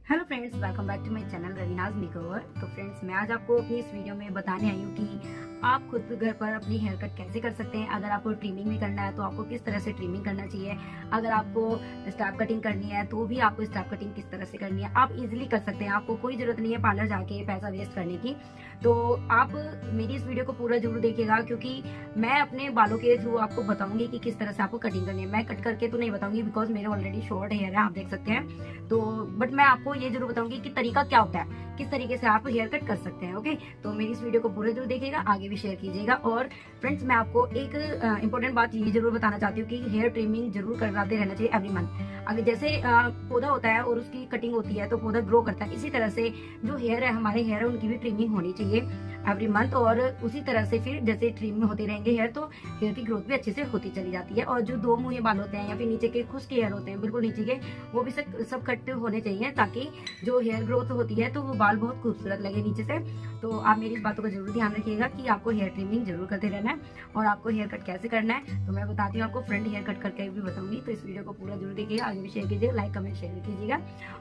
Hello friends, welcome back to my channel Raveena's makeover. तो friends, मैं आज आपको अपनी इस वीडियो में बताने आई हूँ कि आप खुद घर पर अपनी हेयर कट कैसे कर सकते हैं। अगर आपको ट्रिमिंग भी करना है तो आपको किस तरह से ट्रिमिंग करना चाहिए। अगर आपको स्टैप कटिंग करनी है तो भी आपको स्टैप कटिंग किस तरह से करनी है, आप इजीली कर सकते हैं। आपको कोई जरूरत नहीं है पार्लर जाके पैसा वेस्ट करने की। तो आप मेरी इस वीडियो को पूरा जरूर देखिएगा, क्योंकि मैं अपने बालों के थ्रू आपको बताऊंगी कि किस तरह से आपको कटिंग करनी है। मैं कट करके तो नहीं बताऊंगी, बिकॉज मेरे ऑलरेडी शॉर्ट हेयर है, आप देख सकते हैं। तो बट मैं आपको ये जरूर बताऊंगी कि तरीका क्या होता है, किस तरीके से आप हेयर कट कर सकते हैं। ओके, तो मेरी इस वीडियो को पूरा जरूर देखिएगा, आगे भी शेयर कीजिएगा। और फ्रेंड्स, मैं आपको एक इंपॉर्टेंट बात ये जरूर बताना चाहती हूँ कि हेयर ट्रिमिंग जरूर करवाते रहना चाहिए एवरी मंथ। अगर जैसे पौधा होता है और उसकी कटिंग होती है तो पौधा ग्रो करता है, इसी तरह से जो हेयर है, हमारे हेयर है, उनकी भी ट्रिमिंग होनी चाहिए एवरी मंथ। और उसी तरह से फिर जैसे ट्रिम होते रहेंगे हेयर, तो हेयर की ग्रोथ भी अच्छे से होती चली जाती है। और जो दो मुंह बाल होते हैं या फिर नीचे के खुश्क हेयर होते हैं, बिल्कुल नीचे के, वो भी सब कट होने चाहिए, ताकि जो हेयर ग्रोथ होती है तो वो बाल बहुत खूबसूरत लगे नीचे से। तो आप मेरी इस बातों का जरूर ध्यान रखिएगा कि आपको हेयर ट्रिमिंग जरूर करते रहना है। और आपको हेयर कट कैसे करना है तो मैं बताती हूँ आपको, फ्रंट हेयर कट करके भी बताऊंगी। तो इस वीडियो को पूरा जरूर देखिएगा, आगे भी शेयर कीजिएगा, लाइक कमेंट शेयर कीजिएगा।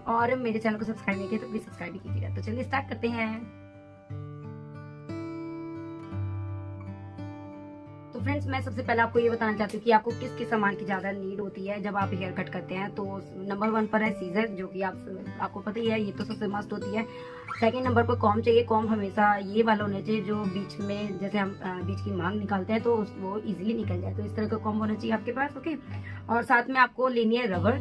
और मेरे चैनल को सब्सक्राइब नहीं किया तो प्लीज सब्सक्राइब भी कीजिएगा। तो चलिए स्टार्ट करते हैं। तो फ्रेंड्स, मैं सबसे पहले आपको ये बताना चाहती हूँ कि आपको किस किस सामान की ज्यादा नीड होती है जब आप हेयर कट करते हैं। तो नंबर 1 पर है सीजर, जो कि आपको पता ही है, ये तो सबसे मस्त होती है। सेकंड नंबर पर कॉम्ब चाहिए। कॉम्ब हमेशा ये वाला होना चाहिए जो बीच में, जैसे हम बीच की मांग निकालते हैं तो वो इजीली निकल जाए, तो इस तरह का कॉम्ब होना चाहिए आपके पास। ओके, और साथ में आपको लेनी है रबड़,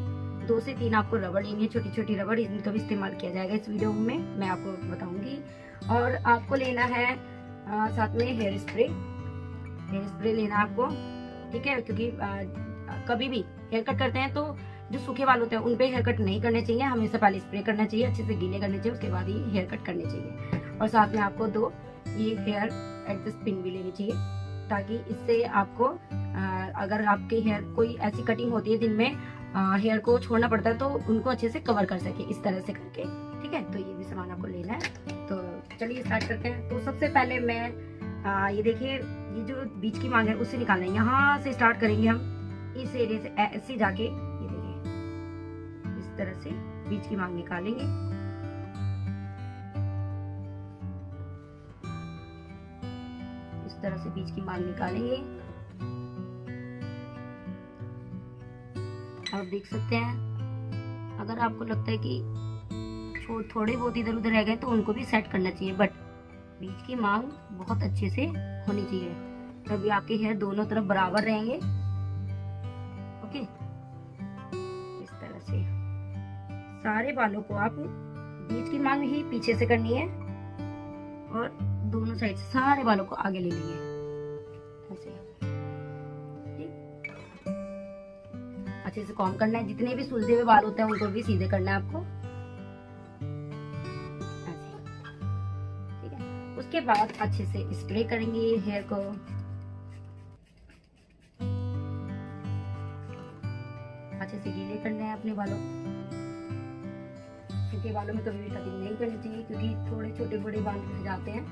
2 से 3 आपको रबड़ लेनी है, छोटी छोटी रबड़। इनका भी इस्तेमाल किया जाएगा इस वीडियो में, मैं आपको बताऊंगी। और आपको लेना है साथ में हेयर स्प्रे लेना आपको, ठीक है। क्योंकि कभी भी हेयर कट करते हैं तो जो सूखे बाल होते हैं उन पे हेयर कट नहीं करने चाहिए, हमेशा पहले स्प्रे करना चाहिए, अच्छे से गीले करने चाहिए, उसके बाद ही हेयर कट करने चाहिए। और साथ में आपको 2 ये हेयर एडजस्ट पिन भी लेनी चाहिए, ताकि इससे आपको अगर आपके हेयर कोई ऐसी कटिंग होती है जिनमें हेयर को छोड़ना पड़ता है तो उनको अच्छे से कवर कर सके, इस तरह से करके, ठीक है। तो ये भी सामान आपको लेना है। तो चलिए स्टार्ट करते हैं। तो सबसे पहले मैं ये देखिए, ये जो बीच की मांग है उससे निकालना है, यहाँ से स्टार्ट करेंगे हम, इस एरिया से ऐसे जाके, ये देखिए इस तरह से बीच की मांग निकालेंगे। इस तरह से बीच की मांग निकालेंगे। आप देख सकते हैं, अगर आपको लगता है कि थोड़े बहुत इधर उधर रह गए तो उनको भी सेट करना चाहिए, बट बीच की मांग बहुत अच्छे से होनी चाहिए, तभी आपके हेयर दोनों तरफ बराबर रहेंगे। ओके, इस तरह से सारे बालों को आप बीच की मांग ही पीछे से करनी है और दोनों साइड से सारे बालों को आगे ले लेंगे ऐसे, ठीक। अच्छे से कॉम्ब करना है, जितने भी सुलझे हुए बाल होते हैं उनको भी सीधे करना है आपको। उसके बाद अच्छे से स्प्रे करेंगे हेयर को। अच्छे से गीले करना है अपने बालों, सूखे बालों में कभी भी कटिंग नहीं करनी चाहिए, क्योंकि थोड़े छोटे बड़े बाल रह जाते हैं।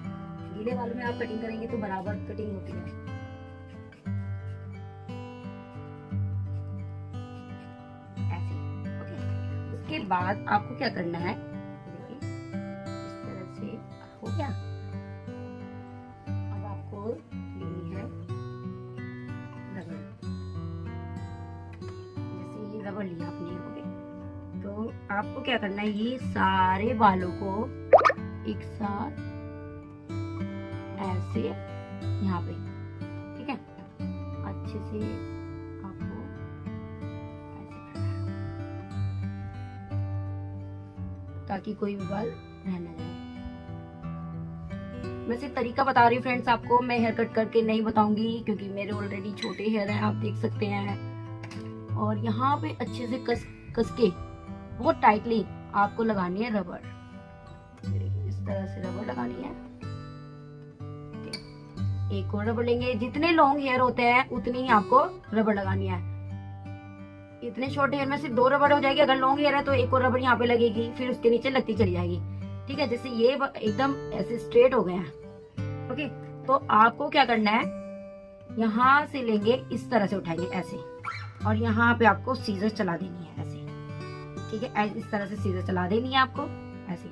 गीले बालों में आप कटिंग करेंगे तो बराबर कटिंग होती है। ऐसे, ओके। उसके बाद आपको क्या करना है, देखिए इस तरह से हो गया। लेनी है रबड़, जैसे ये रबड़ लिया आपने, हो गए। तो आपको क्या करना है, ये सारे बालों को एक साथ ऐसे यहाँ पे, ठीक है, अच्छे से आपको ऐसे करना है, ताकि कोई भी बाल रह ना जाए। मैं सिर्फ तरीका बता रही हूँ फ्रेंड्स आपको, मैं हेयर कट करके नहीं बताऊंगी, क्योंकि मेरे ऑलरेडी छोटे हेयर हैं, आप देख सकते हैं। और यहाँ पे अच्छे से कस के बहुत टाइटली आपको लगानी है रबड़, इस तरह से रबड़ लगानी है। एक और रबड़ लेंगे, जितने लॉन्ग हेयर होते हैं उतनी ही आपको रबड़ लगानी है। इतने छोटे हेयर में सिर्फ 2 रबड़ हो जाएगी, अगर लॉन्ग हेयर है तो एक और रबड़ यहाँ पे लगेगी, फिर उसके नीचे लगती चली जाएगी, ठीक है। जैसे ये एकदम ऐसे स्ट्रेट हो गए हैं, ओके। तो आपको क्या करना है, यहाँ से लेंगे, इस तरह से उठाएंगे ऐसे, और यहाँ पे आपको सीजर चला देनी है ऐसे, ठीक है। इस तरह से सीधे चला देनी है आपको, ऐसे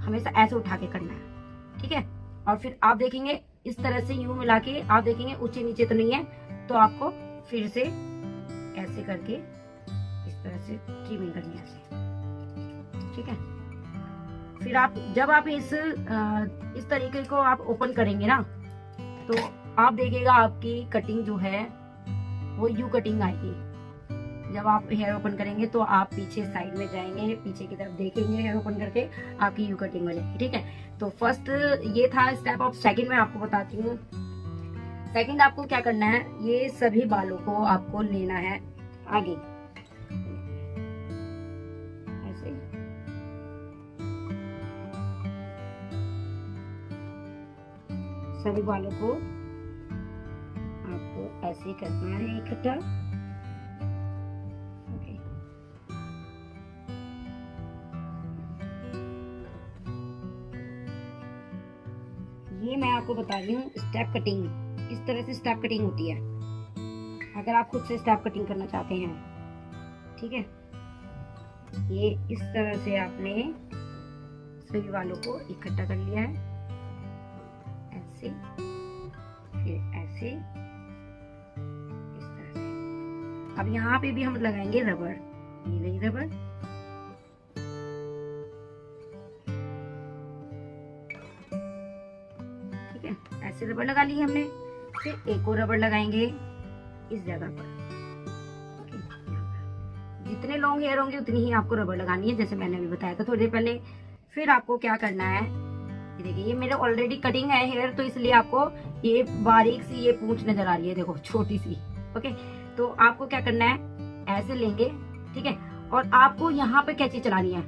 हमेशा ऐसे उठा के करना है, ठीक है। और फिर आप देखेंगे इस तरह से यूं मिला के आप देखेंगे ऊंचे नीचे तो नहीं है, तो आपको फिर से ऐसे करके इस तरह से ट्रिमिंग करनी है ऐसे, ठीक है। फिर आप जब आप इस तरीके को आप ओपन करेंगे ना, तो आप देखिएगा आपकी कटिंग जो है वो यू कटिंग आएगी। जब आप हेयर ओपन करेंगे तो आप पीछे साइड में जाएंगे, पीछे की तरफ देखेंगे हेयर ओपन करके, आपकी यू कटिंग हो जाएगी, ठीक है। तो फर्स्ट ये था स्टेप। ऑफ सेकंड में आपको बताती हूँ। सेकंड आपको क्या करना है, ये सभी बालों को आपको लेना है आगे ऐसे, सभी बालों को आपको ऐसे करना है इकट्ठा। ये मैं आपको बता रही हूँ स्टेप कटिंग, इस तरह से स्टेप कटिंग होती है अगर आप खुद से स्टेप कटिंग करना चाहते हैं, ठीक है। ये इस तरह से आपने सभी बालों को इकट्ठा कर लिया है ऐसे, फिर ऐसे, इस तरह से। अब यहाँ पे भी हम लगाएंगे रबड़, ये रही रबड़, ठीक है। ऐसे रबड़ लगा ली हमने। फिर एक और रबड़ लगाएंगे इस जगह पर, जितने लॉन्ग हेयर होंगे उतनी ही आपको रबड़ लगानी है, जैसे मैंने अभी बताया था थोड़ी देर पहले। फिर आपको क्या करना है, देखिए ये मेरे ऑलरेडी कटिंग है हेयर, तो इसलिए आपको ये बारीक सी ये पूंछ नजर आ रही है, देखो छोटी सी, ओके। तो आपको क्या करना है, ऐसे लेंगे, ठीक है। और आपको यहाँ पे कैंची चलानी है,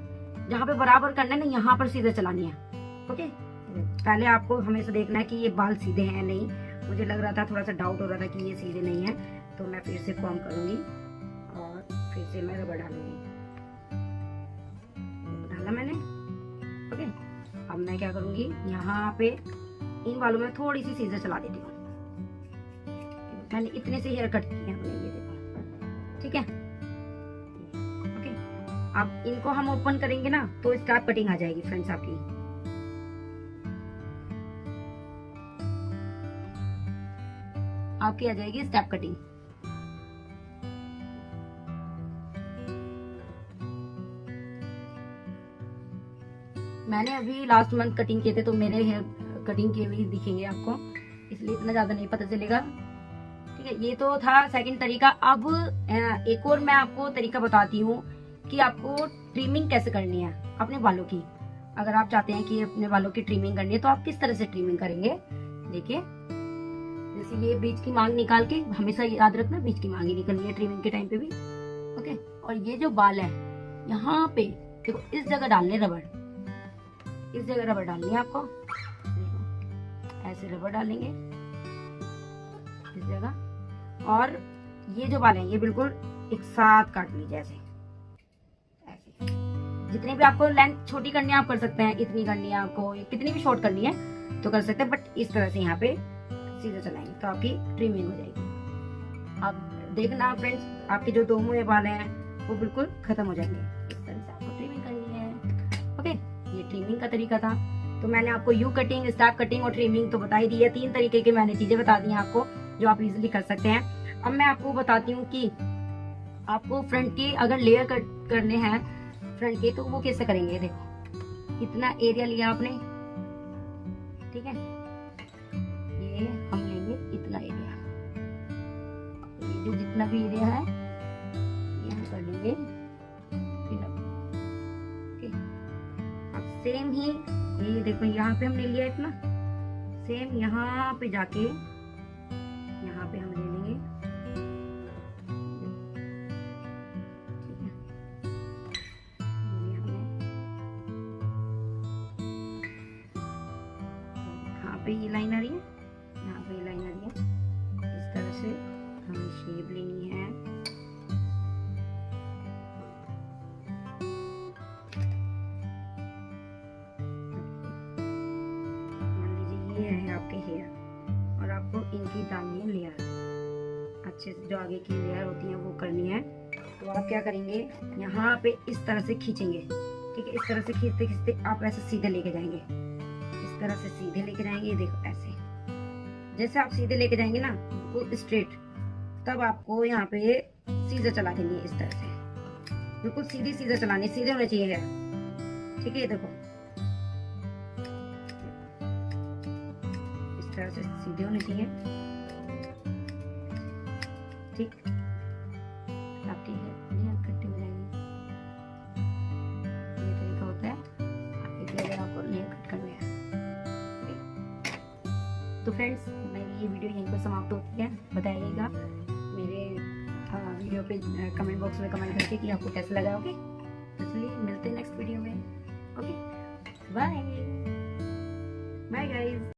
जहाँ पे बराबर करना है ना, यहाँ पर सीधे चलानी है, ओके। पहले आपको हमेशा देखना है कि ये बाल सीधे हैं नहीं। मुझे लग रहा था, थोड़ा सा डाउट हो रहा था कि ये सीधे नहीं है, तो मैं फिर से कॉम्ब करूंगी और फिर से मैं रबड़ डालूंगी। डाला मैंने, ओके। अब मैं क्या करूंगी, यहाँ पे इन बालों में थोड़ी सी सीजर चला देती हूँ। मैंने इतने से हेयर कट किए हमने, ये देखो, ठीक है, ओके। अब इनको हम ओपन करेंगे ना, तो स्टेप कटिंग आ जाएगी फ्रेंड्स आपकी। आपकी आ जाएगी स्टेप कटिंग। मैंने अभी लास्ट मंथ कटिंग किए थे, तो मेरे हेयर कटिंग किए हुए दिखेंगे आपको, इसलिए इतना ज्यादा नहीं पता चलेगा, ठीक है। ये तो था सेकंड तरीका। अब एक और मैं आपको तरीका बताती हूँ कि आपको ट्रिमिंग कैसे करनी है अपने बालों की। अगर आप चाहते हैं कि अपने बालों की ट्रिमिंग करनी है, तो आप किस तरह से ट्रिमिंग करेंगे, देखिए। जैसे ये बीच की मांग निकाल के, हमेशा याद रखना बीच की मांग ही निकलनी है ट्रिमिंग के टाइम पे भी, ओके। और ये जो बाल है यहाँ पे देखो, इस जगह डालने रबड़, इस जगह रबड़ डालनी है आपको, देखो ऐसे रबड़ डालेंगे इस जगह। और ये जो बाल है ये बिल्कुल एक साथ काट लीजिए ऐसे, ऐसे। जितनी भी आपको लेंथ छोटी करनी है आप कर सकते हैं, इतनी करनी है आपको, कितनी भी शॉर्ट करनी है तो कर सकते हैं, बट इस तरह से यहाँ पे सीधे चलाएंगे तो आपकी ट्रिमिंग हो जाएगी। अब देखना फ्रेंड्स, आपके जो दो मुंह बाल हैं वो बिल्कुल खत्म हो जाएंगे। इस तरह से आपको ट्रिमिंग करनी है, ओके। ये ट्रिमिंग का तरीका था। तो मैंने आपको यू कटिंग, स्टेप कटिंग और ट्रिमिंग तो बता ही दी है। 3 तरीके की मैंने चीजें बता दी हैं आपको, जो आप इजिली कर सकते हैं। अब मैं आपको बताती हूँ कि आपको फ्रंट के अगर लेयर कट करने हैं फ्रंट के, तो वो कैसे करेंगे। देखो इतना एरिया लिया आपने, ठीक है, ये हम लेंगे इतना एरिया, ये जो जितना भी एरिया है ये हम कर लेंगे, ओके। अब सेम ही ये देखो, यहाँ पे हमने लिया इतना, सेम यहाँ पे जाके यहाँ पे हम ले लेंगे, पे ये लाइन आ रही है, यहाँ पे ये लाइन आ रही है। इस तरह से हमें शेप लेनी है, मान लीजिए ये है आपके हेयर, और आपको इनकी डालनी है लेयर, अच्छे से जो आगे की लेयर होती है वो करनी है। तो आप क्या करेंगे, यहाँ पे इस तरह से खींचेंगे, ठीक है। इस तरह से खींचते खींचते आप ऐसे सीधे लेके जाएंगे, इस तरह से सीधे लेके जाएंगे। देखो ऐसे, जैसे आप सीधे लेके जाएंगे ना बिल्कुल स्ट्रेट, तब आपको यहाँ पे सीधा चला देंगे इस तरह से, बिल्कुल सीधी सीधा चलानी, सीधे होने चाहिए है, ठीक है। देखो इस तरह से सीधे होने चाहिए, ठीक। आप ठीक है, नहीं कट्टी हो जाएगी। ये तरीका होता है इसलिए अगर आपको नेल कट करना है। तो फ्रेंड्स, मेरी ये वीडियो यहीं पर समाप्त होती है। बताइएगा मेरे वीडियो पे कमेंट बॉक्स में कमेंट करके कि आपको कैसा लगा। ओके, तो चलिए मिलते हैं नेक्स्ट वीडियो में। Okay, bye bye guys.